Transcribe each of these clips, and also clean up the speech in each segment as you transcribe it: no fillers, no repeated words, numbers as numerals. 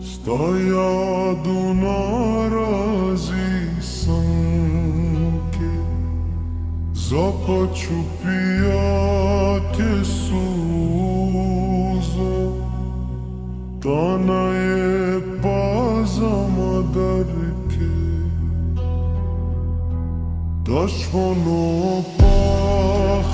стоят наразисам ke започу пияте сузо тана е пазамадарке дашмано па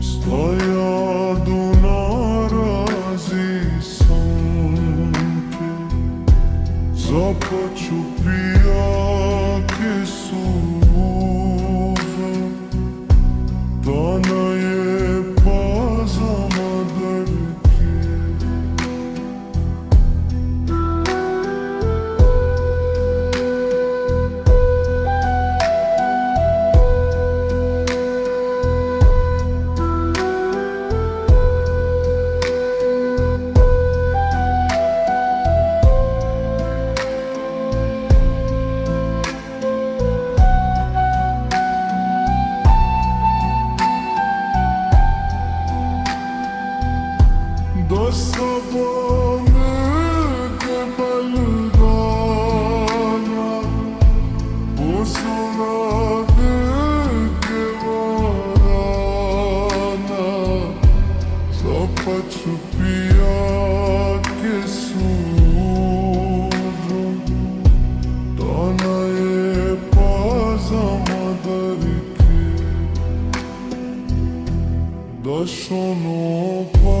стоят Започу пияте сузо, тана е пазамадарке. До собоны кебальдана, усунады кеварана, запачу пияте сузо, тана е пазамадарке, дашоно па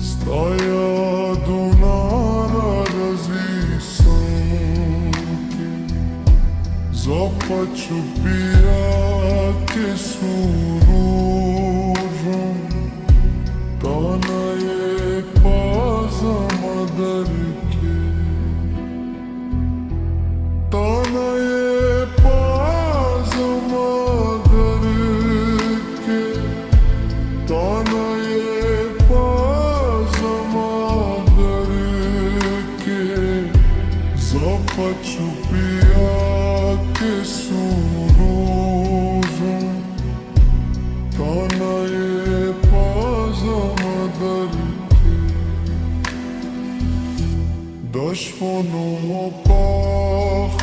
стоят наразисам ke започу пияте сузо, тана е пазамадарке. Тана е пазамадарке, тана е пазамадарке, започу пияте сузо, тана е пазамадарке. Дашмано па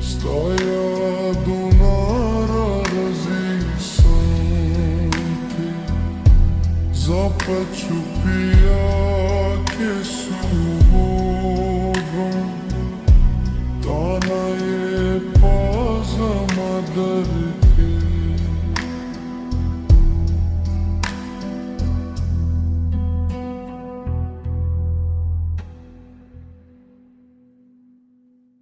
стоят наразисам ke запачу пияте сузо.